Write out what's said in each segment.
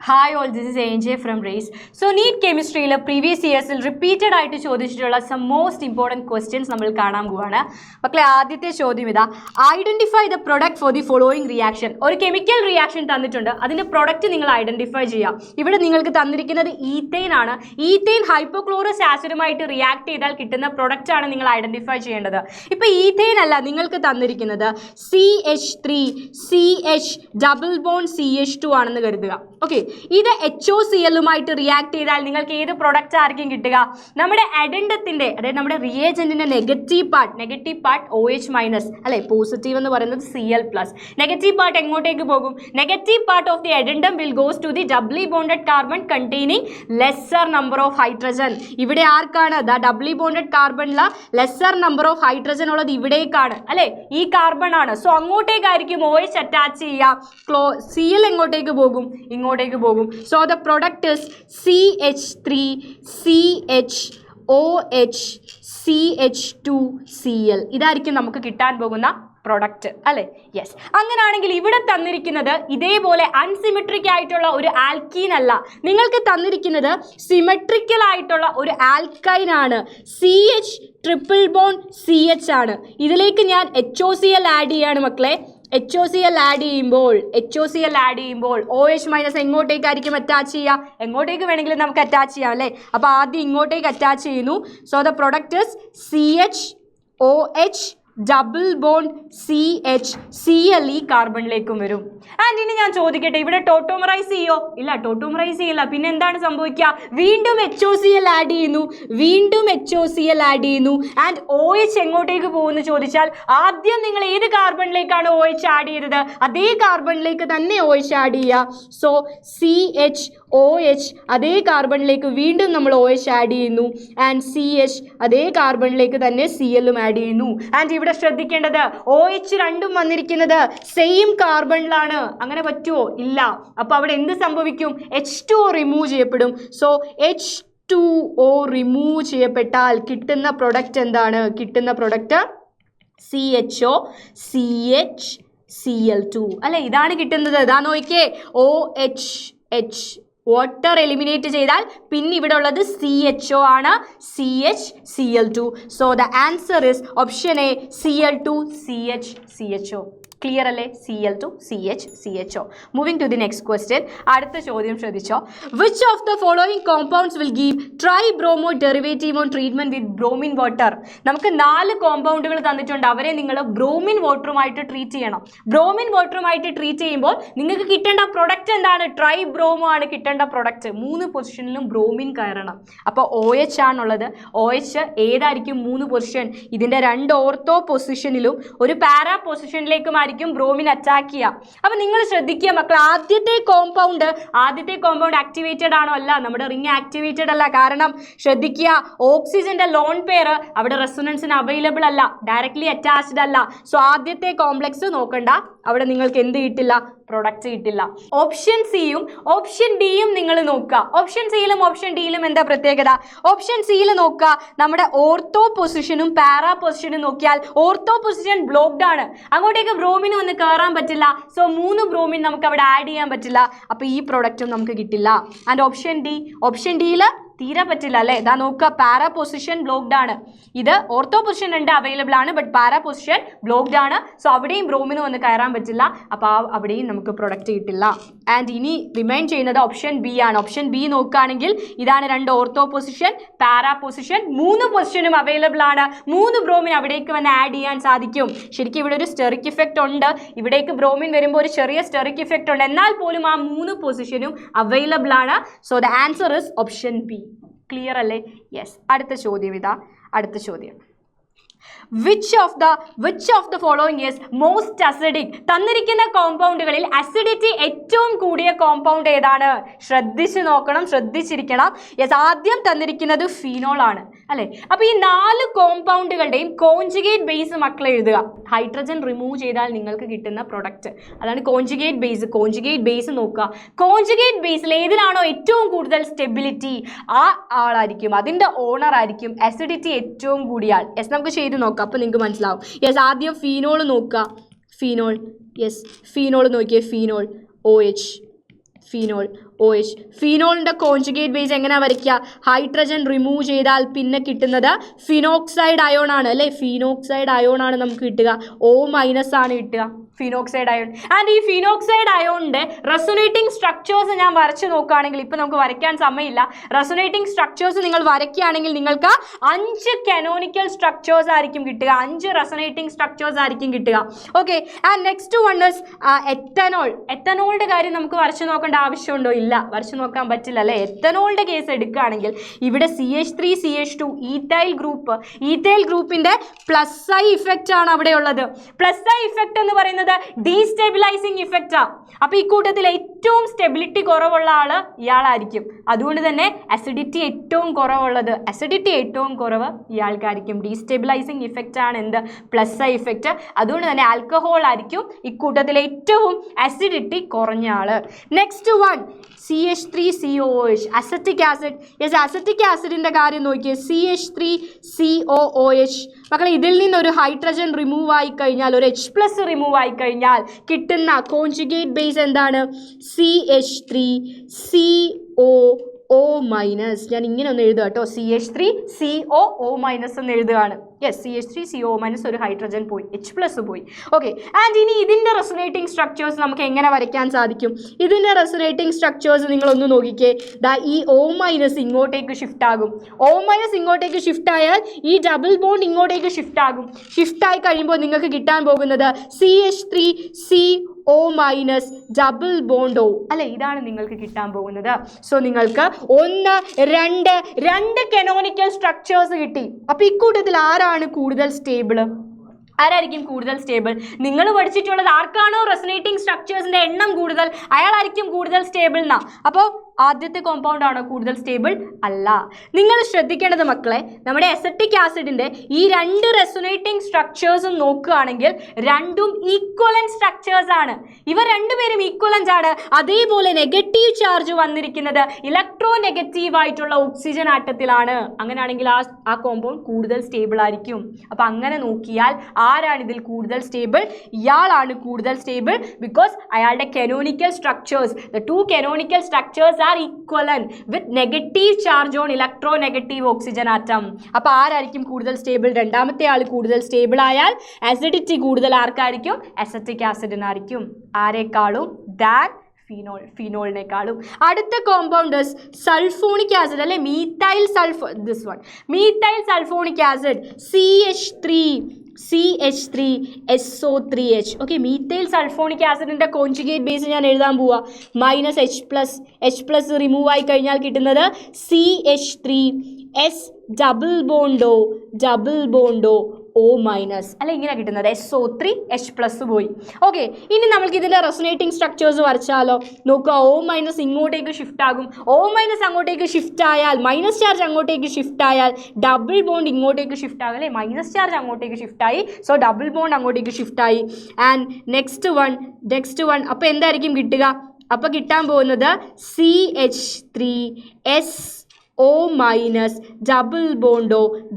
Hi all, this is ANJ from RACE. So NEET Chemistry previous years repeated ആയിട്ട് ചോദിച്ചിട്ടുള്ള some most important questions നമ്മൾ കാണാൻ പോവാണ്. മക്കളെ ആദ്യത്തെ ചോദ്യം ഇതാ, identify the product for the following reaction. ഒരു കെമിക്കൽ റിയാക്ഷൻ തന്നിട്ടുണ്ട്, അതിന്റെ പ്രൊഡക്റ്റ് നിങ്ങൾ ഐഡന്റിഫൈ ചെയ്യാം. ഇവിടെ നിങ്ങൾക്ക് തന്നിരിക്കുന്നത് ഈത്തൈൻ ആണ്. ഈത്തൈൻ ഹൈപ്പോക്ലോറസ് ആസിഡുമായിട്ട് റിയാക്ട് ചെയ്താൽ കിട്ടുന്ന പ്രൊഡക്റ്റ് ആണ് നിങ്ങൾ ഐഡന്റിഫൈ ചെയ്യേണ്ടത്. ഇപ്പോൾ ഈത്തൈൻ അല്ല നിങ്ങൾക്ക് തന്നിരിക്കുന്നത് CH3 CH double bond CH2 ആണെന്ന് കരുതുക. ഓക്കെ, ഇത് HOCl റിയാക്ട് ചെയ്താൽ നിങ്ങൾക്ക് ഏത് പ്രൊഡക്റ്റ് ആയിരിക്കും കിട്ടുക? നമ്മുടെ അഡെൻഡത്തിന്റെ, അതായത് നമ്മുടെ റിയേജന്റിന്റെ നെഗറ്റീവ് പാർട്ട് OH മൈനസ് അല്ലെ, പോസിറ്റീവ് എന്ന് പറയുന്നത് Cl+. നെഗറ്റീവ് പാർട്ട് എങ്ങോട്ടേക്ക് പോകും? Negative part of the addendum will goes to the doubly bonded carbon containing lesser number of hydrogen. ഇവിടെ ആർക്കാണ്? ദ ഡബ്ലി ബോണ്ടഡ് കാർബണിലെ ലെസ്സർ നമ്പർ ഓഫ് ഹൈഡ്രജൻ ഉള്ളത് ഇവിടേക്കാണ് അല്ലെ, ഈ കാർബൺ ആണ്. സോ അങ്ങോട്ടേക്കായിരിക്കും OH അറ്റാച്ച് ചെയ്യുക. Cl എങ്ങോട്ടേക്ക് പോകും? ഇങ്ങോട്ടേക്ക് പോകും. So the product is CH3 CHOH CH2Cl. ഇതായിരിക്കും നമുക്ക് കിട്ടാൻ പോകുന്ന പ്രൊഡക്റ്റ് അല്ലേ? യെസ്. അങ്ങനെയാണെങ്കിൽ ഇവിടെ തന്നിരിക്കുന്നത് ഇതേപോലെ അൺസിമെട്രിക് ആയിട്ടുള്ള ഒരു ആൽക്കീൻ അല്ല, നിങ്ങൾക്ക് തന്നിരിക്കുന്നത് സിമെട്രിക്കൽ ആയിട്ടുള്ള ഒരു ആൽക്കൈൻ ആണ്. CH ട്രിപ്പിൾ ബോണ്ട് CH ആണ്. ഇതിലേക്ക് ഞാൻ HOCl ആഡ് ചെയ്യാണ് മക്കളെ. HOCl ആഡ് ചെയ്യുമ്പോൾ OH മൈനസ് എങ്ങോട്ടേക്കായിരിക്കും അറ്റാച്ച് ചെയ്യുക? എങ്ങോട്ടേക്ക് വേണമെങ്കിലും നമുക്ക് അറ്റാച്ച് ചെയ്യാം അല്ലേ? അപ്പോൾ ആദ്യം ഇങ്ങോട്ടേക്ക് അറ്റാച്ച് ചെയ്യുന്നു. So the product is CHOH double bond CH Cl ഈ കാർബണിലേക്കും വരും. ആൻഡ് ഇനി ഞാൻ ചോദിക്കട്ടെ, ഇവിടെ ടോട്ടോമറൈസ് ചെയ്യോ? ഇല്ല, ടോട്ടോമറൈസ് ചെയ്യില്ല. പിന്നെ എന്താണ് സംഭവിക്കുക? വീണ്ടും HOCl ആഡ് ചെയ്യുന്നു ആൻഡ് OH എങ്ങോട്ടേക്ക് പോകുമെന്ന് ചോദിച്ചാൽ ആദ്യം നിങ്ങൾ ഏത് കാർബണിലേക്കാണ് OH ആഡ് ചെയ്തത്? അതേ കാർബണിലേക്ക് തന്നെ OH ആഡ് ചെയ്യുക. സോ CHOH അതേ കാർബണിലേക്ക് വീണ്ടും നമ്മൾ OH ആഡ് ചെയ്യുന്നു ആൻഡ് CH അതേ കാർബണിലേക്ക് തന്നെ Cl ആഡ് ചെയ്യുന്നു. ആൻഡ് ഇവിടെ ശ്രദ്ധിക്കേണ്ടത് OH രണ്ടും വന്നിരിക്കുന്നത് സെയിം കാർബണിലാണ്. അങ്ങനെ പറ്റുമോ? ഇല്ല. അപ്പോൾ അവിടെ എന്ത് സംഭവിക്കും? H2O റിമൂവ് ചെയ്യപ്പെടും. സോ H2O റിമൂവ് ചെയ്യപ്പെട്ടാൽ കിട്ടുന്ന പ്രൊഡക്റ്റ് എന്താണ്? കിട്ടുന്ന പ്രൊഡക്റ്റ് CHO CH Cl2 അല്ലെ, ഇതാണ് കിട്ടുന്നത്. ഇതാ നോക്കിയേ, OH വാട്ടർ എലിമിനേറ്റ് ചെയ്താൽ പിന്നെ ഇവിടെ ഉള്ളത് CHO ആണ്, CH Cl2. So the answer is option A, Cl2 CH CHO. Clear അല്ലേ? Cl2 CH CHO. Moving to the next question. അടുത്ത ചോദ്യം ശ്രദ്ധിച്ചോ. Which of the following compounds will give tribromo derivative on treatment with bromine water? നമുക്ക് 4 കോമ്പൗണ്ടുകൾ തന്നിട്ടുണ്ട്, അവരെ നിങ്ങൾ bromine വാട്ടറുമായിട്ട് ട്രീറ്റ് ചെയ്യണം. ബ്രോമിൻ വാട്ടറുമായിട്ട് ട്രീറ്റ് ചെയ്യുമ്പോൾ നിങ്ങൾക്ക് കിട്ടേണ്ട പ്രൊഡക്റ്റ് എന്താണ്? ട്രൈ ബ്രോമോ ആണ് കിട്ടേണ്ട പ്രൊഡക്റ്റ്. 3 പൊസിഷനിലും ബ്രോമിൻ കയറണം. അപ്പോൾ OH ആണുള്ളത്. OH ഏതായിരിക്കും 3 പൊസിഷൻ? ഇതിൻ്റെ 2 ഓർത്തോ പൊസിഷനിലും ഒരു പാരാ പൊസിഷനിലേക്കും ബ്രോമിൻ അറ്റാക്ക് ചെയ്യാം. അപ്പൊ നിങ്ങൾ ശ്രദ്ധിക്കുക മക്കൾ, ആദ്യത്തെ കോമ്പൗണ്ട് ആക്ടിവേറ്റഡ് ആണോ? അല്ല, നമ്മുടെ റിംഗ് ആക്ടിവേറ്റഡ് അല്ല. കാരണം ശ്രദ്ധിക്കുക, ഓക്സിജന്റെ ലോൺ പെയർ അവിടെ റെസൊണൻസിന് അവൈലബിൾ അല്ല, ഡയറക്ട്ലി അറ്റാച്ച്ഡ് അല്ല. സോ ആദ്യത്തെ കോംപ്ലക്സ് നോക്കണ്ട, അവിടെ നിങ്ങൾക്ക് എന്ത് കിട്ടില്ല? പ്രൊഡക്റ്റ് കിട്ടില്ല. ഓപ്ഷൻ സിയും ഓപ്ഷൻ ഡിയും നിങ്ങൾ നോക്കുക. ഓപ്ഷൻ സിയിലും ഓപ്ഷൻ ഡിയിലും എന്താ പ്രത്യേകത? ഓപ്ഷൻ സിയിൽ നോക്കുക, നമ്മുടെ ഓർത്തോ പൊസിഷനും പാരാ പൊസിഷനും നോക്കിയാൽ ഓർത്തോ പൊസിഷൻ ബ്ലോക്ക്ഡ് ആണ്, അങ്ങോട്ടേക്ക് ബ്രോമിന് ഒന്ന് കയറാൻ പറ്റില്ല. സോ 3 ബ്രോമിൻ നമുക്ക് അവിടെ ആഡ് ചെയ്യാൻ പറ്റില്ല. അപ്പോൾ ഈ പ്രൊഡക്റ്റും നമുക്ക് കിട്ടില്ല. ആൻഡ് ഓപ്ഷൻ ഡിയിൽ തീരെ പറ്റില്ല അല്ലേ? ഇതാ നോക്കുക, പാരാ പൊസിഷൻ ബ്ലോക്ക്ഡ് ആണ്. ഇത് ഓർത്തോ പൊസിഷൻ 2 അവൈലബിൾ ആണ്, ബട്ട് പാരാ പൊസിഷൻ ബ്ലോക്ക്ഡ് ആണ്. സോ അവിടെയും ബ്രോമിന് വന്ന് കയറാൻ പറ്റില്ല. അപ്പോൾ അവിടെയും നമുക്ക് പ്രൊഡക്റ്റ് കിട്ടില്ല. ആൻഡ് ഇനി റിമൈൻ ചെയ്യുന്നത് ഓപ്ഷൻ ബി ആണ്. ഓപ്ഷൻ ബി നോക്കുകയാണെങ്കിൽ ഇതാണ് 2 ഓർത്തോ പൊസിഷൻ, പാരാ പൊസിഷൻ, 3 പൊസിഷനും അവൈലബിൾ ആണ്. 3 ബ്രോമിൻ അവിടേക്ക് വന്ന് ആഡ് ചെയ്യാൻ സാധിക്കും. ശരിക്കും ഇവിടെ ഒരു സ്റ്റെറിക് ഇഫക്റ്റ് ഉണ്ട്. ഇവിടേക്ക് ബ്രോമിൻ വരുമ്പോൾ ഒരു ചെറിയ സ്റ്റെറിക് ഇഫക്റ്റ് ഉണ്ട്, എന്നാൽ പോലും ആ 3 പൊസിഷനും അവൈലബിൾ ആണ്. So the answer is option B. Clear അല്ലേ? യെസ്. അടുത്ത ചോദ്യം. Which of the following is most acidic? തന്നിരിക്കുന്ന കോമ്പൗണ്ടുകളിൽ അസിഡിറ്റി ഏറ്റവും കൂടിയ കോമ്പൗണ്ട് ഏതാണ്? ശ്രദ്ധിച്ചു നോക്കണം, ശ്രദ്ധിച്ചിരിക്കണം. യെസ്, ആദ്യം തന്നിരിക്കുന്നത് ഫീനോൾ ആണ് അല്ലേ? അപ്പോൾ ഈ 4 കോമ്പൗണ്ടുകളുടെയും കോൺജുഗേറ്റ് ബേസ് മക്കൾ എഴുതുക. ഹൈഡ്രജൻ റിമൂവ് ചെയ്താൽ നിങ്ങൾക്ക് കിട്ടുന്ന പ്രൊഡക്റ്റ്, അതാണ് കോൺജുഗേറ്റ് ബേസ് നോക്കുക. കോൺജുഗേറ്റ് ബേസിൽ ഏതിലാണോ ഏറ്റവും കൂടുതൽ സ്റ്റെബിലിറ്റി ആ ആളായിരിക്കും, അതിൻ്റെ ഓണർ ആയിരിക്കും അസിഡിറ്റി ഏറ്റവും കൂടിയ ആൾ. യെസ്, നമുക്ക് ചെയ്ത് നോക്കാം, അപ്പോൾ നിങ്ങൾക്ക് മനസ്സിലാവും. യെസ്, ആദ്യം ഫീനോൾ നോക്കുക. ഫീനോൾ നോക്കിയേ, ഫീനോൾ OH. ഫിനോളിൻ്റെ കോൺജുഗേറ്റ് ബേസ് എങ്ങനെ വരയ്ക്കുക? ഹൈഡ്രജൻ റിമൂവ് ചെയ്താൽ പിന്നെ കിട്ടുന്നത് ഫിനോക്സൈഡ് അയോൺ ആണ് അല്ലേ? ഫിനോക്സൈഡ് അയോൺ ആണ് നമുക്ക് കിട്ടുക. O- ആണ് കിട്ടുക ഫിനോക്സൈഡ് അയോൺ. ആൻഡ് ഈ ഫിനോക്സൈഡ് അയോണിൻ്റെ റെസൊനേറ്റിംഗ് സ്ട്രക്ചേഴ്സ് ഞാൻ വരച്ച് നോക്കുകയാണെങ്കിൽ, ഇപ്പം നമുക്ക് വരയ്ക്കാൻ സമയമില്ല, റെസൊനേറ്റിംഗ് സ്ട്രക്ചേഴ്സ് നിങ്ങൾ വരയ്ക്കുകയാണെങ്കിൽ നിങ്ങൾക്ക് 5 കനോണിക്കൽ സ്ട്രക്ചേഴ്സ് ആയിരിക്കും കിട്ടുക, 5 റെസൊനേറ്റിംഗ് സ്ട്രക്ചേഴ്സ് ആയിരിക്കും കിട്ടുക. Okay. And next one is ethanol. എത്തനോളിൻ്റെ കാര്യം നമുക്ക് വരച്ച് നോക്കേണ്ട ആവശ്യമുണ്ടോ? ഇല്ല, വരച്ച് നോക്കാൻ പറ്റില്ല അല്ലേ? എത്തനോളിൻ്റെ കേസ് എടുക്കുകയാണെങ്കിൽ ഇവിടെ CH3 CH2 ethyl group, ethyl ഗ്രൂപ്പിൻ്റെ +I ഇഫക്റ്റ് ആണ് അവിടെ ഉള്ളത്. +I ഇഫക്റ്റ് എന്ന് പറയുന്നത് ഡീസ്റ്റെബിലൈസിങ് ഇഫക്റ്റാ. അപ്പോൾ ഈ കൂട്ടത്തിൽ ഏറ്റവും സ്റ്റെബിലിറ്റി കുറവുള്ള ആള് ഇയാളായിരിക്കും. അതുകൊണ്ട് തന്നെ അസിഡിറ്റി ഏറ്റവും കുറവുള്ളത്, അസിഡിറ്റി ഏറ്റവും കുറവ് ഇയാൾക്കായിരിക്കും. ഡീസ്റ്റെബിലൈസിങ് ഇഫക്റ്റ് ആണ് എന്ത്? +I effect. അതുകൊണ്ട് തന്നെ ആൽക്കഹോൾ ആയിരിക്കും ഇക്കൂട്ടത്തിൽ ഏറ്റവും അസിഡിറ്റി കുറഞ്ഞ ആള്. Next one CH3COOH, acetic acid. Yes, acetic ആസിഡിൻ്റെ കാര്യം നോക്കിയേ. CH3COOH. മക്കളെ, ഇതിൽ നിന്നൊരു ഹൈഡ്രജൻ റിമൂവ് ആയി കഴിഞ്ഞാൽ, ഒരു H+ റിമൂവ് ആയി കഴിഞ്ഞാൽ കിട്ടുന്ന കോൺജുഗേറ്റ് ബേസ് എന്താണ്? CH3COO-. ഞാൻ ഇങ്ങനെ ഒന്ന് എഴുതുക കേട്ടോ, CH3COO- എന്ന് എഴുതുകയാണ്. യെസ്, CH3COO- ഒരു ഹൈഡ്രജൻ പോയി, H+ പോയി. ഓക്കെ. ആൻഡ് ഇനി ഇതിൻ്റെ റെസൊനേറ്റിംഗ് സ്ട്രക്ചേഴ്സ് നമുക്ക് എങ്ങനെ വരയ്ക്കാൻ സാധിക്കും? ഇതിൻ്റെ റെസൊനേറ്റിംഗ് സ്ട്രക്ചേഴ്സ് നിങ്ങളൊന്ന് നോക്കിക്കേ. ഈ O- ഇങ്ങോട്ടേക്ക് ഷിഫ്റ്റ് ആകും. O- ഇങ്ങോട്ടേക്ക് ഷിഫ്റ്റ് ആയാൽ ഈ ഡബിൾ ബോണ്ട് ഇങ്ങോട്ടേക്ക് ഷിഫ്റ്റ് ആകും. ഷിഫ്റ്റ് ആയി കഴിയുമ്പോൾ നിങ്ങൾക്ക് കിട്ടാൻ പോകുന്നത് CH3CO- ഡബിൾ ബോണ്ട് O അല്ലെ? ഇതാണ് നിങ്ങൾക്ക് കിട്ടാൻ പോകുന്നത്. സോ നിങ്ങൾക്ക് 1 2 കനോണിക്കൽ സ്ട്രക്ചേഴ്സ് കിട്ടി. അപ്പോൾ ഇക്കൂട്ടത്തിൽ ആരാണ് കൂടുതൽ സ്റ്റേബിൾ? ആരായിരിക്കും കൂടുതൽ സ്റ്റേബിൾ? നിങ്ങൾ പഠിച്ചിട്ടുള്ളത് ആർക്കാണോ റെസൊനേറ്റിംഗ് സ്ട്രക്ചേഴ്സിൻ്റെ എണ്ണം കൂടുതൽ അയാളായിരിക്കും കൂടുതൽ സ്റ്റേബിൾ എന്നാ. അപ്പോൾ ആദ്യത്തെ കോമ്പൗണ്ട് ആണോ കൂടുതൽ സ്റ്റേബിൾ? അല്ല. നിങ്ങൾ ശ്രദ്ധിക്കേണ്ടത് മക്കളെ, നമ്മുടെ അസറ്റിക് ആസിഡിൻ്റെ ഈ 2 റെസൊനേറ്റിംഗ് സ്ട്രക്ചേഴ്സും നോക്കുകയാണെങ്കിൽ രണ്ടും ഈക്വലന്റ് സ്ട്രക്ചേഴ്സ് ആണ്. ഇവ രണ്ടുപേരും ഈക്വലന്റ് ആണ്. അതേപോലെ നെഗറ്റീവ് ചാർജ് വന്നിരിക്കുന്നത് ഇലക്ട്രോ നെഗറ്റീവ് ആയിട്ടുള്ള ഓക്സിജൻ ആറ്റത്തിലാണ്. അങ്ങനെയാണെങ്കിൽ ആ കോമ്പൗണ്ട് കൂടുതൽ സ്റ്റേബിൾ ആയിരിക്കും. അപ്പം അങ്ങനെ നോക്കിയാൽ ആരാണ് ഇതിൽ കൂടുതൽ സ്റ്റേബിൾ? ഇയാളാണ് കൂടുതൽ സ്റ്റേബിൾ. ബിക്കോസ് അയാളുടെ canonical structures, the 2 canonical structures are equivalent with negative charge on electronegative oxygen atom. അപ്പോൾ ആരായിരിക്കും കൂടുതൽ സ്റ്റേബിൾ? രണ്ടാമത്തെ ആൾ കൂടുതൽ സ്റ്റേബിൾ ആയാൽ അസിഡിറ്റി കൂടുതൽ ആർക്കായിരിക്കും? അസറ്റിക് ആസിഡിനായിരിക്കും. ആരെക്കാളും? ദാൻ ഫിനോളിനേക്കാളും. അടുത്ത കോമ്പൗണ്ട് സൾഫോണിക് ആസിഡ് അല്ലെ? Methyl sulphonic acid CH3SO3H. Okay, methyl sulphonic ആസിഡിൻ്റെ കോൺജുഗേറ്റ് ബേസ് ഞാൻ എഴുതാൻ പോവാ. -H+ റിമൂവ് ആയി കഴിഞ്ഞാൽ കിട്ടുന്നത് CH3S ഡബിൾ ബോണ്ടോ O- അല്ല, ഇങ്ങനെ കിട്ടുന്നത് SO3H+ പോയി. ഓക്കെ, ഇനി നമ്മൾക്ക് ഇതിൻ്റെ റെസൊനേറ്റിംഗ് സ്ട്രക്ചേഴ്സ് വരച്ചാലോ? നോക്കുക, O- ഇങ്ങോട്ടേക്ക് ഷിഫ്റ്റ് ആകും. O- അങ്ങോട്ടേക്ക് ഷിഫ്റ്റ് ആയാൽ, മൈനസ് ചാർജ് അങ്ങോട്ടേക്ക് ഷിഫ്റ്റ് ആയാൽ ഡബിൾ ബോണ്ട് ഇങ്ങോട്ടേക്ക് ഷിഫ്റ്റ് ആകും അല്ലേ? മൈനസ് ചാർജ് അങ്ങോട്ടേക്ക് ഷിഫ്റ്റ് ആയി, സോ ഡബിൾ ബോണ്ട് അങ്ങോട്ടേക്ക് ഷിഫ്റ്റ് ആയി. ആൻഡ് നെക്സ്റ്റ് വൺ അപ്പോൾ എന്തായിരിക്കും കിട്ടുക? അപ്പോൾ കിട്ടാൻ പോകുന്നത് CH3SO-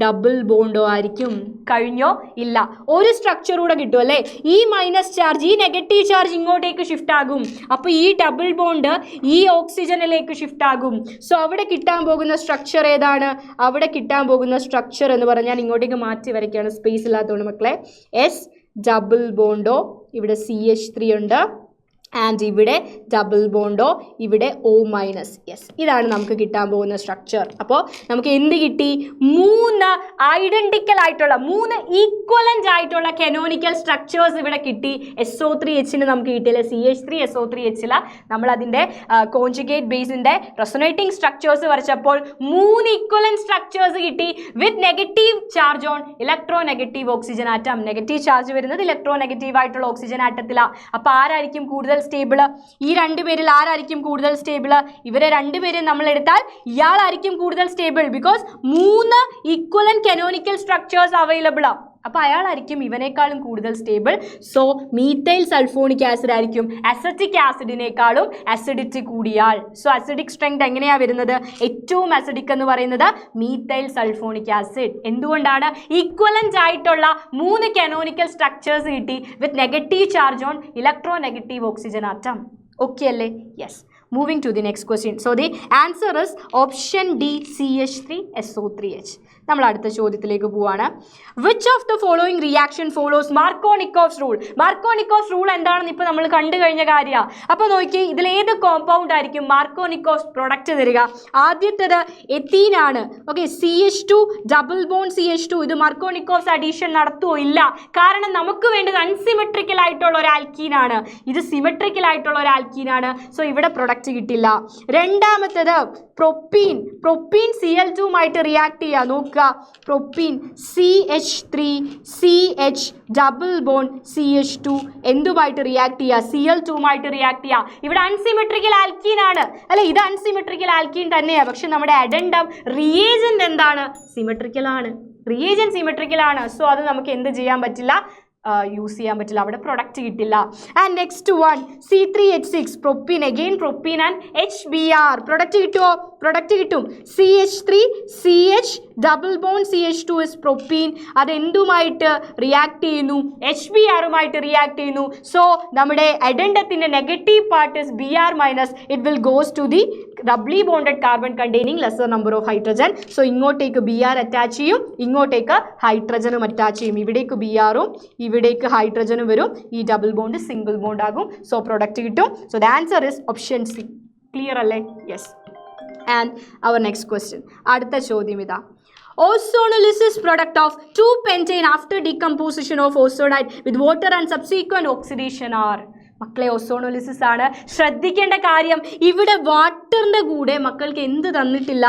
ഡബിൾ ബോണ്ടോ ആയിരിക്കും. കഴിഞ്ഞോ? ഇല്ല. ഒരു സ്ട്രക്ചർ കൂടെ കിട്ടും അല്ലേ? ഈ മൈനസ് ചാർജ്, ഈ നെഗറ്റീവ് ചാർജ് ഇങ്ങോട്ടേക്ക് ഷിഫ്റ്റ് ആകും. അപ്പോൾ ഈ ഡബിൾ ബോണ്ട് ഈ ഓക്സിജനിലേക്ക് ഷിഫ്റ്റ് ആകും. സോ അവിടെ കിട്ടാൻ പോകുന്ന സ്ട്രക്ചർ ഏതാണ്? അവിടെ കിട്ടാൻ പോകുന്ന സ്ട്രക്ചർ എന്ന് പറഞ്ഞാൽ ഞാൻ ഇങ്ങോട്ടേക്ക് മാറ്റി വരയ്ക്കുകയാണ്, സ്പേസ് ഇല്ലാത്തതുകൊണ്ട് മക്കളെ. S ഡബിൾ ബോണ്ടോ, ഇവിടെ CH3 ഉണ്ട്. ആൻഡ് ഇവിടെ ഡബിൾ ബോണ്ടോ, ഇവിടെ O-. യെസ്, ഇതാണ് നമുക്ക് കിട്ടാൻ പോകുന്ന സ്ട്രക്ചർ. അപ്പോൾ നമുക്ക് എന്ത് കിട്ടി? 3 ഐഡൻറ്റിക്കൽ ആയിട്ടുള്ള, 3 ഈക്വലൻ്റ് ആയിട്ടുള്ള കനോണിക്കൽ സ്ട്രക്ചേഴ്സ് ഇവിടെ കിട്ടി. SO3Hന് നമുക്ക് കിട്ടിയില്ല. CH3SO3Hൽ നമ്മളതിൻ്റെ കോൺജുഗേറ്റ് ബേസിൻ്റെ റെസൊനേറ്റിംഗ് സ്ട്രക്ചേഴ്സ് വരച്ചപ്പോൾ 3 ഈക്വലൻ്റ് സ്ട്രക്ചേഴ്സ് കിട്ടി with negative charge on electronegative oxygen atom. Negative charge വരുന്നത് ഇലക്ട്രോ നെഗറ്റീവ് ആയിട്ടുള്ള ഓക്സിജൻ ആറ്റത്തിലാണ്. അപ്പോൾ ആരായിരിക്കും കൂടുതൽ സ്റ്റേബിൾ? ഈ 2 പേരിൽ ആരായിരിക്കും കൂടുതൽ സ്റ്റേബിൾ? ഇവരെ 2 പേരെ നമ്മൾ എടുത്താൽ ഇയാളായിരിക്കും കൂടുതൽ stable. Because 3 equivalent canonical structures available ആണ്. അപ്പോൾ അയാളായിരിക്കും ഇവനേക്കാളും കൂടുതൽ stable. So methyl sulphonic acid ആയിരിക്കും അസറ്റിക് ആസിഡിനേക്കാളും അസിഡിറ്റി കൂടിയാൽ. സോ അസിഡിക് സ്ട്രെങ്ത് എങ്ങനെയാണ് വരുന്നത്? ഏറ്റവും അസിഡിക് എന്ന് പറയുന്നത് മീത്തൈൽ സൾഫോണിക് ആസിഡ്. എന്തുകൊണ്ടാണ്? ഈക്വലന്റ് ആയിട്ടുള്ള 3 കനോണിക്കൽ സ്ട്രക്ചേഴ്സ് കിട്ടി with negative charge on electronegative oxygen atom. Okay അല്ലേ? Yes. Moving to the next question. So the answer is option D, CH3SO3H. നമ്മൾ അടുത്ത ചോദ്യത്തിലേക്ക് പോവാണ്. Which of the following reaction follows Markovnikov's rule? Markovnikov's rule എന്താണെന്ന് ഇപ്പോൾ നമ്മൾ കണ്ടു കഴിഞ്ഞ കാര്യമാണ്. അപ്പോൾ നോക്കി, ഇതിലേത് കോമ്പൗണ്ട് ആയിരിക്കും മാർക്കോണിക്കോവ്സ് പ്രൊഡക്റ്റ് തരിക? ആദ്യത്തേത് എത്തീൻ ആണ്. Okay, CH2 double bond CH2. ഇത് മാർക്കോണിക്കോവ്സ് അഡീഷൻ നടത്തുമോ? ഇല്ല. കാരണം നമുക്ക് വേണ്ടത് അൺസിമെട്രിക്കൽ ആയിട്ടുള്ള ഒരു ആൽക്കീനാണ്. ഇത് സിമെട്രിക്കൽ ആയിട്ടുള്ള ഒരു ആൽക്കീനാണ്. സോ ഇവിടെ പ്രൊഡക്റ്റ് കിട്ടില്ല. രണ്ടാമത്തേത് പ്രൊപ്പീൻ. പ്രൊപ്പീൻ Cl2മായിട്ട് റിയാക്ട് ചെയ്യുക. നോക്കുക, propene CH3 CH double bond CH2 എന്തുമായിട്ട് റിയാക്ട് ചെയ്യുക? Cl2മായിട്ട് റിയാക്ട് ചെയ്യുക. ഇവിടെ അൺസിമെട്രിക്കൽ ആൽക്കീൻ ആണ് അല്ലെ? ഇത് അൺസിമെട്രിക്കൽ ആൽക്കീൻ തന്നെയാണ്. പക്ഷെ നമ്മുടെ അഡെൻഡം റിയേജന്റ് എന്താണ്? സിമെട്രിക്കൽ ആണ്. റിയേജന്റ് സിമെട്രിക്കൽ ആണ്. സോ അത് നമുക്ക് എന്ത് ചെയ്യാൻ പറ്റില്ല? യൂസ് ചെയ്യാൻ പറ്റില്ല. അവിടെ പ്രൊഡക്റ്റ് കിട്ടില്ല. ആൻഡ് നെക്സ്റ്റ് വൺ C3H6 പ്രൊപ്പീൻ. Again propene and HBr. Product കിട്ടുമോ? പ്രൊഡക്റ്റ് കിട്ടും. CH3 CH double bond CH2 is propene. അതെന്തുമായിട്ട് റിയാക്ട് ചെയ്യുന്നു? HBrമായിട്ട് റിയാക്ട് ചെയ്യുന്നു. സോ നമ്മുടെ അഡെൻഡത്തിൻ്റെ negative part is Br minus. It will goes to the doubly bonded carbon containing lesser number of hydrogen. So ഇങ്ങോട്ടേക്ക് Br attach ചെയ്യും, ഇങ്ങോട്ടേക്ക് ഹൈഡ്രജനും അറ്റാച്ച് ചെയ്യും. ഇവിടേക്ക് Brഉം ഇവിടേക്ക് ഹൈഡ്രജനും വരും. ഈ ഡബിൾ ബോണ്ട് സിംഗിൾ ബോണ്ട് ആകും. സോ പ്രൊഡക്റ്റ് കിട്ടും. So the answer is option C. Clear അല്ലേ? Yes. And our next question. അടുത്ത ചോദ്യം ഇതാ. Ozonolysis product of 2-pentane after decomposition of ozonide with water and subsequent oxidation are. മക്കളെ, ഓസോണോലിസിസ് ആണ്. ശ്രദ്ധിക്കേണ്ട കാര്യം, ഇവിടെ വാട്ടറിൻ്റെ കൂടെ മക്കൾക്ക് എന്ത് തന്നിട്ടില്ല?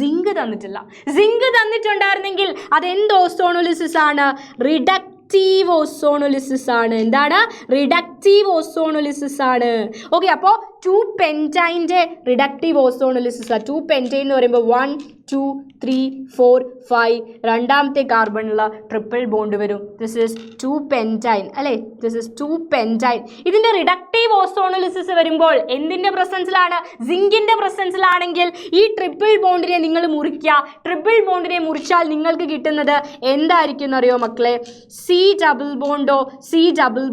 സിങ്ക് തന്നിട്ടില്ല. സിങ്ക് തന്നിട്ടുണ്ടായിരുന്നെങ്കിൽ അതെന്ത് ഓസോണോലിസിസ് ആണ്? റിഡക്റ്റീവ് ഓസോണോലിസിസ് ആണ്. എന്താണ്? റിഡക്റ്റീവ് ഓസോണോലിസിസ് ആണ്. ഓക്കെ, അപ്പോൾ 2-pentane റിഡക്റ്റീവ് ഓസോണോലിസിസ് ആണ്. 2-pentane എന്ന് പറയുമ്പോൾ 1 2 3 4 5 രണ്ടാമത്തെ കാർബണുള്ള ട്രിപ്പിൾ ബോണ്ട് വരും. ദിസ് ഈസ് 2-pentane അല്ലേ? This is 2-pentane. ഇതിൻ്റെ റിഡക്റ്റീവ് ഓസോണോലിസിസ് വരുമ്പോൾ എന്തിൻ്റെ പ്രസൻസിലാണ്? സിങ്കിൻ്റെ പ്രസൻസിലാണെങ്കിൽ ഈ ട്രിപ്പിൾ ബോണ്ടിനെ നിങ്ങൾ മുറിക്കുക. ട്രിപ്പിൾ ബോണ്ടിനെ മുറിച്ചാൽ നിങ്ങൾക്ക് കിട്ടുന്നത് എന്തായിരിക്കും എന്നറിയോ മക്കളെ? C ഡബിൾ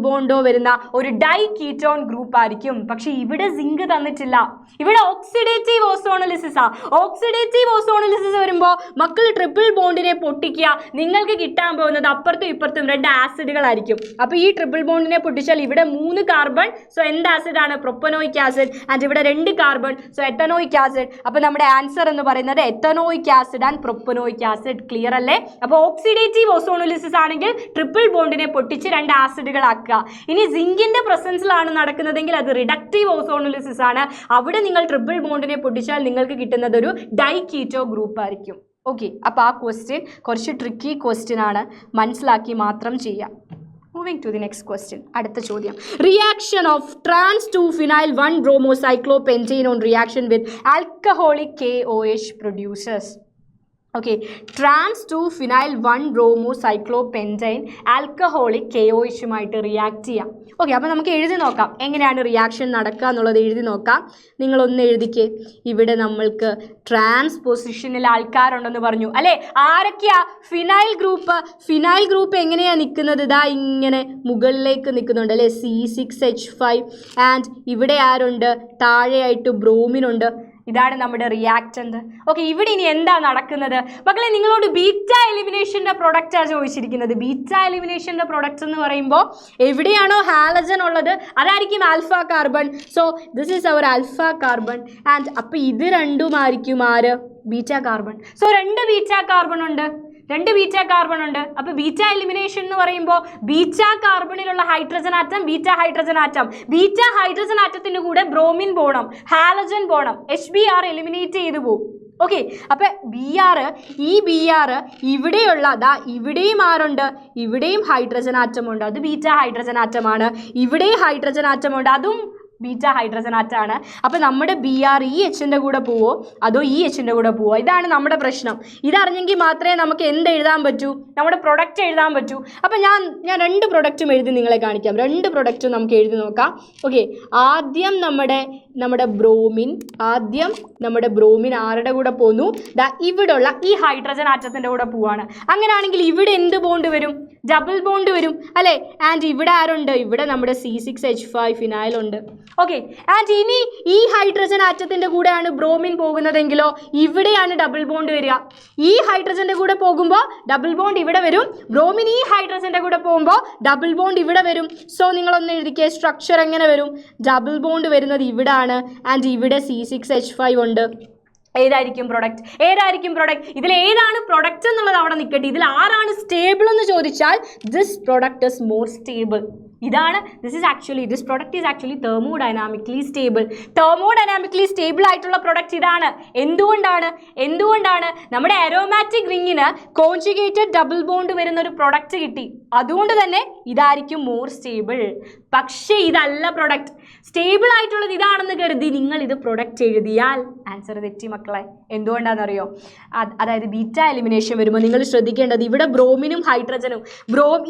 ബോണ്ടോ വരുന്ന ഒരു ഡൈ കീറ്റോൺ ഗ്രൂപ്പ് ആയിരിക്കും. പക്ഷെ ഇവിടെ സിങ്ക് തന്നിട്ടില്ല. ഇവിടെ ഓക്സിഡേറ്റീവ് ഓസോണോലിസിസാ. ഓക്സിഡേറ്റീവ് ഓസോണോലിസിസ് വരുമ്പോൾ മക്കൾ ട്രിപ്പിൾ ബോണ്ടിനെ പൊട്ടിക്കുക. നിങ്ങൾക്ക് കിട്ടാൻ പോകുന്നത് അപ്പുറത്തും ഇപ്പുറത്തും 2 ആസിഡുകളായിരിക്കും. അപ്പോൾ ഈ ട്രിപ്പിൾ ബോണ്ടിനെ പൊട്ടിച്ചാൽ ഇവിടെ 3 കാർബൺ. സോ എന്ത് ആസിഡാണ്? Propanoic acid. ആൻഡ് ഇവിടെ 2 കാർബൺ. So ethanoic acid. അപ്പോൾ നമ്മുടെ ആൻസർ എന്ന് പറയുന്നത് ethanoic acid and propanoic acid. Clear അല്ലേ? അപ്പോൾ ഓക്സിഡേറ്റീവ് ഓസോണോലിസിസ് ആണെങ്കിൽ ട്രിപ്പിൾ ബോണ്ടിനെ പൊട്ടിച്ച് 2 ആസിഡുകളാക്കുക. ഇനി സിങ്കിൻ്റെ പ്രസൻസിലാണ് നടക്കുന്നതെങ്കിൽ അത് റിഡക്റ്റീവ് ഓസോണോലിസിസ് ആണ്. അവിടെ നിങ്ങൾ ട്രിപ്പിൾ ബോണ്ടിനെ പൊട്ടിച്ചാൽ നിങ്ങൾക്ക് കിട്ടുന്നത് ഒരു ഡൈകീറ്റോ ഗ്രൂപ്പ് ആയിരിക്കും. ഓക്കെ, അപ്പോൾ ആ ക്വസ്റ്റ്യൻ കുറച്ച് ട്രിക്കി ക്വസ്റ്റ്യൻ ആണ്. മനസ്സിലാക്കി മാത്രം ചെയ്യാം. Moving to the next question. അടുത്ത ചോദ്യം. Reaction of trans 2-phenyl 1-bromocyclopentane on reaction with alcoholic KOH produces. Okay, trans 2-phenyl 1-bromocyclopentane alcoholic KOHുമായിട്ട് റിയാക്ട് ചെയ്യാം. ഓക്കെ, അപ്പോൾ നമുക്ക് എഴുതി നോക്കാം എങ്ങനെയാണ് റിയാക്ഷൻ നടക്കുക എന്നുള്ളത് എഴുതി നോക്കാം. നിങ്ങളൊന്ന് എഴുതിക്കേ. ഇവിടെ നമ്മൾക്ക് ട്രാൻസ് പൊസിഷനിൽ ആൾക്കാരുണ്ടെന്ന് പറഞ്ഞു അല്ലേ? ആരൊക്കെയാ? Phenyl group. ഫിനൈൽ ഗ്രൂപ്പ് എങ്ങനെയാണ് നിൽക്കുന്നത്? ഇതാ ഇങ്ങനെ മുകളിലേക്ക് നിൽക്കുന്നുണ്ട് അല്ലേ? C6H5. ആൻഡ് ഇവിടെ ആരുണ്ട്? താഴെയായിട്ട് ബ്രോമിനുണ്ട്. ഇതാണ് നമ്മുടെ റിയാക്റ്റൻ്റ്. ഓക്കെ, ഇവിടെ ഇനി എന്താ നടക്കുന്നത് മക്കളെ? നിങ്ങളോട് ബീറ്റ എലിമിനേഷൻ്റെ പ്രൊഡക്റ്റാണ് ചോദിച്ചിരിക്കുന്നത്. ബീറ്റ എലിമിനേഷൻ്റെ പ്രൊഡക്ട്സ് എന്ന് പറയുമ്പോൾ എവിടെയാണോ ഹാലജൻ ഉള്ളത് അതായിരിക്കും alpha carbon. So this is our alpha carbon. And അപ്പോൾ ഇത് രണ്ടുമായിരിക്കും ആര്? Beta carbon. So 2 beta carbon ഉണ്ട്. 2 ബീറ്റ കാർബൺ ഉണ്ട്. അപ്പോൾ ബീറ്റ എലിമിനേഷൻ എന്ന് പറയുമ്പോൾ ബീറ്റ കാർബണിലുള്ള hydrogen atom, beta hydrogen atom, beta hydrogen ആറ്റത്തിൻ്റെ കൂടെ ബ്രോമിൻ പോകണം, ഹാലജൻ പോകണം, HBr എലിമിനേറ്റ് ചെയ്തു പോകും. ഓക്കെ, അപ്പോൾ ഈ BR ഇവിടെയുള്ള ഇവിടെയും ആരുണ്ട്? ഇവിടെയും ഹൈഡ്രജൻ ആറ്റം ഉണ്ട്. അത് ബീറ്റ ഹൈഡ്രജൻ ആറ്റമാണ്. ഇവിടെയും ഹൈഡ്രജൻ ആറ്റം ഉണ്ട്. അതും ബീറ്റ ഹൈഡ്രജൻ ആറ്റാണ്. അപ്പോൾ നമ്മുടെ BR ഈ Hൻ്റെ കൂടെ പോവോ അതോ ഈ Hൻ്റെ കൂടെ പോവോ? ഇതാണ് നമ്മുടെ പ്രശ്നം. ഇതറിഞ്ഞെങ്കിൽ മാത്രമേ നമുക്ക് എന്ത് എഴുതാൻ പറ്റൂ? നമ്മുടെ പ്രൊഡക്റ്റ് എഴുതാൻ പറ്റൂ. അപ്പോൾ ഞാൻ 2 പ്രൊഡക്റ്റും എഴുതി നിങ്ങളെ കാണിക്കാം. 2 പ്രൊഡക്റ്റും നമുക്ക് എഴുതി നോക്കാം. ഓക്കെ, ആദ്യം നമ്മുടെ നമ്മുടെ ബ്രോമിൻ, ആദ്യം നമ്മുടെ ബ്രോമിൻ ആരുടെ കൂടെ പോന്നു? ദാ ഇവിടെയുള്ള ഈ ഹൈഡ്രജൻ ആറ്റത്തിൻ്റെ കൂടെ പോവാണ്. അങ്ങനെയാണെങ്കിൽ ഇവിടെ എന്ത് ബോണ്ട് വരും? ഡബിൾ ബോണ്ട് വരും അല്ലേ? ആൻഡ് ഇവിടെ ആരുണ്ട്? ഇവിടെ നമ്മുടെ C6H5 ഫിനൈൽ ഉണ്ട്. ഓക്കെ, ആൻഡ് ഇനി ഈ ഹൈഡ്രജൻ ആറ്റത്തിൻ്റെ കൂടെയാണ് ബ്രോമിൻ പോകുന്നതെങ്കിലോ ഇവിടെയാണ് ഡബിൾ ബോണ്ട് വരിക. ഈ ഹൈഡ്രജൻ്റെ കൂടെ പോകുമ്പോൾ ഡബിൾ ബോണ്ട് ഇവിടെ വരും, ബ്രോമിൻ ഈ ഹൈഡ്രജൻ്റെ കൂടെ പോകുമ്പോൾ ഡബിൾ ബോണ്ട് ഇവിടെ വരും. സോ നിങ്ങളൊന്ന് എഴുതിക്കുക, സ്ട്രക്ചർ എങ്ങനെ വരും? ഡബിൾ ബോണ്ട് വരുന്നത് ഇവിടാണ്, ആൻഡ് ഇവിടെ C6H5 ഉണ്ട്. ഏതായിരിക്കും പ്രൊഡക്റ്റ്? ഏതായിരിക്കും പ്രൊഡക്റ്റ്? ഇതിൽ ഏതാണ് പ്രൊഡക്റ്റ് എന്നുള്ളത് അവിടെ നിൽക്കട്ടെ. ഇതിൽ ആരാണ് സ്റ്റേബിൾ എന്ന് ചോദിച്ചാൽ this product is more stable. ഇതാണ് this product is actually thermodynamically stable. Thermodynamically stable ആയിട്ടുള്ള പ്രൊഡക്റ്റ് ഇതാണ്. എന്തുകൊണ്ടാണ് നമ്മുടെ അരോമാറ്റിക് റിങ്ങിന് കോൺജുഗേറ്റഡ് ഡബിൾ ബോണ്ട് വരുന്ന ഒരു പ്രൊഡക്റ്റ് കിട്ടി. അതുകൊണ്ട് തന്നെ ഇതായിരിക്കും മോർ സ്റ്റേബിൾ. പക്ഷേ ഇതല്ല പ്രൊഡക്റ്റ്. സ്റ്റേബിൾ ആയിട്ടുള്ളത് ഇതാണെന്ന് കരുതി നിങ്ങൾ ഇത് പ്രൊഡക്റ്റ് എഴുതിയാൽ ആൻസർ തെറ്റി മക്കളെ. എന്തുകൊണ്ടാണെന്നറിയോ? അതായത് ബീറ്റ എലിമിനേഷൻ വരുമ്പോൾ നിങ്ങൾ ശ്രദ്ധിക്കേണ്ടത് ഇവിടെ ബ്രോമിനും ഹൈഡ്രജനും,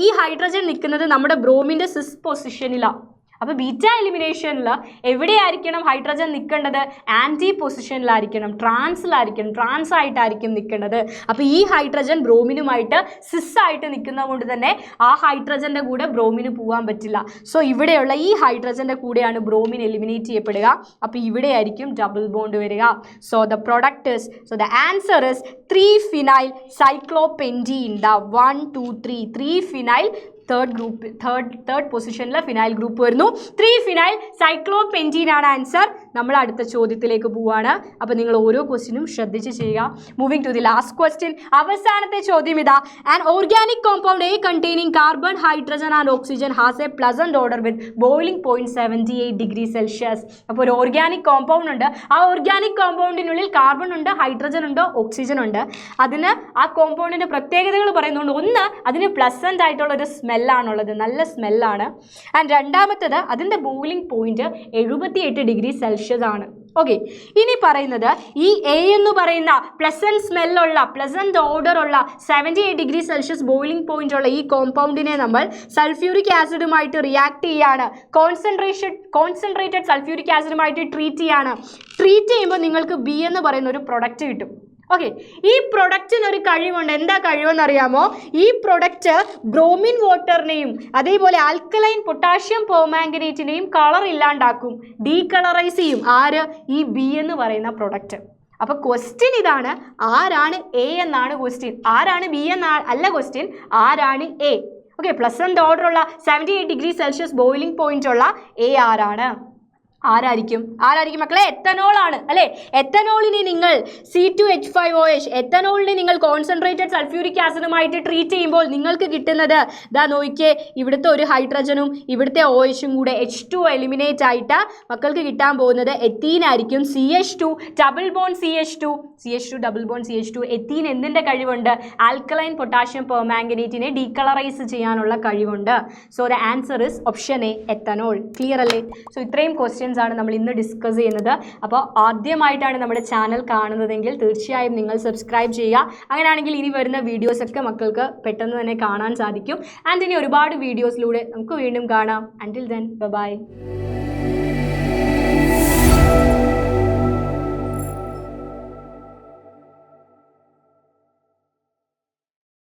ഈ ഹൈഡ്രജൻ നിൽക്കുന്നത് നമ്മുടെ ബ്രോമിൻ്റെ സിസ് പൊസിഷനിലാണ്. അപ്പോൾ ബീറ്റ എലിമിനേഷനിൽ എവിടെയായിരിക്കണം ഹൈഡ്രജൻ നിൽക്കേണ്ടത്? ആൻറ്റി പൊസിഷനിലായിരിക്കണം, ട്രാൻസ് ആയിട്ടായിരിക്കും നിൽക്കേണ്ടത്. അപ്പോൾ ഈ ഹൈഡ്രജൻ ബ്രോമിനുമായിട്ട് സിസ് ആയിട്ട് നിൽക്കുന്നത് കൊണ്ട് തന്നെ ആ ഹൈഡ്രജൻ്റെ കൂടെ ബ്രോമിന് പോകാൻ പറ്റില്ല. സോ ഇവിടെയുള്ള ഈ ഹൈഡ്രജൻ്റെ കൂടെയാണ് ബ്രോമിൻ എലിമിനേറ്റ് ചെയ്യപ്പെടുക. അപ്പോൾ ഇവിടെയായിരിക്കും ഡബിൾ ബോണ്ട് വരിക. So the answer is 3-phenyl cyclopentene. 1 2 3 phenyl third പൊസിഷനിൽ ഫിനൈൽ ഗ്രൂപ്പ് വരുന്നു. 3-phenyl cyclopentene ആണ് ആൻസർ. നമ്മൾ അടുത്ത ചോദ്യത്തിലേക്ക് പോവാണ്. അപ്പോൾ നിങ്ങൾ ഓരോ ക്വസ്റ്റ്യനും ശ്രദ്ധിച്ച് ചെയ്യുക. Moving to the last question. അവസാനത്തെ ചോദ്യം ഇതാ. An organic compound A containing carbon, hydrogen and oxygen has a pleasant odor with boiling point 78 degrees Celsius. അപ്പോൾ ഒരു ഓർഗാനിക് കോമ്പൗണ്ട് ഉണ്ട്. ആ ഓർഗാനിക് കോമ്പൗണ്ടിനുള്ളിൽ കാർബൺ ഉണ്ട്, ഹൈഡ്രജൻ ഉണ്ട്, ഓക്സിജൻ ഉണ്ട്. അതിന് ആ കോമ്പൗണ്ടിൻ്റെ പ്രത്യേകതകൾ പറയുന്നുണ്ട്. ഒന്ന്, അതിന് പ്ലസൻ്റ് ആയിട്ടുള്ള ഒരു സ്മെല്ലാണുള്ളത്, നല്ല സ്മെല്ലാണ്. ആൻഡ് രണ്ടാമത്തത് അതിൻ്റെ ബോയിലിംഗ് പോയിന്റ് 78 ഡിഗ്രി സെൽഷ്യസ് ആണ്. ഓക്കെ, ഇനി പറയുന്നത് ഈ എ എന്ന് പറയുന്ന പ്ലസന്റ് ഓർഡർ ഉള്ള 78 ഡിഗ്രി സെൽഷ്യസ് ബോയിലിംഗ് പോയിന്റ് ഉള്ള ഈ കോമ്പൗണ്ടിനെ നമ്മൾ സൾഫ്യൂരിക് ആസിഡുമായിട്ട് റിയാക്ട് ചെയ്യാണ്. കോൺസെൻട്രേറ്റഡ് സൾഫ്യൂരിക് ആസിഡുമായിട്ട് ട്രീറ്റ് ചെയ്യുമ്പോൾ നിങ്ങൾക്ക് ബി എന്ന് പറയുന്ന ഒരു പ്രൊഡക്റ്റ് കിട്ടും. ഓക്കെ, ഈ പ്രൊഡക്റ്റിന് ഒരു കഴിവുണ്ട്. എന്താ കഴിവെന്ന് അറിയാമോ? ഈ പ്രൊഡക്റ്റ് ബ്രോമിൻ വാട്ടറിനെയും അതേപോലെ ആൽക്കലൈൻ പൊട്ടാഷ്യം പെർമാംഗനേറ്റിനെയും കളർ ഇല്ലാണ്ടാക്കും, ഡീകളറൈസ് ചെയ്യും. ആര്? ഈ ബി എന്ന് പറയുന്ന പ്രൊഡക്റ്റ്. അപ്പോൾ ക്വസ്റ്റ്യൻ ഇതാണ്, ആരാണ് എ എന്നാണ് ക്വസ്റ്റ്യൻ. ആരാണ് ബി അല്ല ക്വസ്റ്റ്യൻ, ആരാണ് എ? ഓക്കെ, പ്ലസന്റ് ഓർഡർ ഉള്ള 78 ഡിഗ്രി സെൽഷ്യസ് ബോയിലിംഗ് പോയിന്റ് ഉള്ള എ ആരായിരിക്കും മക്കളെ? എത്തനോൾ ആണ് അല്ലേ? എത്തനോളിനെ നിങ്ങൾ C2H5OH, എത്തനോളിനെ നിങ്ങൾ കോൺസെൻട്രേറ്റഡ് സൾഫ്യൂരിക് ആസിഡുമായിട്ട് ട്രീറ്റ് ചെയ്യുമ്പോൾ നിങ്ങൾക്ക് കിട്ടുന്നത് ദാ നോക്കിയേ, ഇവിടുത്തെ ഒരു ഹൈഡ്രജനും ഇവിടുത്തെ OHും കൂടെ H2 എലിമിനേറ്റ് ആയിട്ട് മക്കൾക്ക് കിട്ടാൻ പോകുന്നത് എത്തീൻ ആയിരിക്കും. CH2 double bond CH2. Ethene എന്തിൻ്റെ കഴിവുണ്ട്? ആൽക്കലൈൻ പൊട്ടാഷ്യം പെർമാംഗനേറ്റിനെ ഡീകളറൈസ് ചെയ്യാനുള്ള കഴിവുണ്ട്. So the answer is option A, ethanol. Clear അല്ലേ? സോ ഇത്രയും ക്വസ്റ്റ്യൻസ് ആണ് നമ്മൾ ഇന്ന് ഡിസ്കസ് ചെയ്യുന്നത്. അപ്പോൾ ആദ്യമായിട്ടാണ് നമ്മുടെ ചാനൽ കാണുന്നതെങ്കിൽ തീർച്ചയായും നിങ്ങൾ സബ്സ്ക്രൈബ് ചെയ്യുക. അങ്ങനെയാണെങ്കിൽ ഇനി വരുന്ന വീഡിയോസൊക്കെ മക്കൾക്ക് പെട്ടെന്ന് തന്നെ കാണാൻ സാധിക്കും. ആൻഡ് ഇനി ഒരുപാട് വീഡിയോസിലൂടെ നമുക്ക് വീണ്ടും കാണാം. അൻറ്റിൽ ദെൻ ബൈ.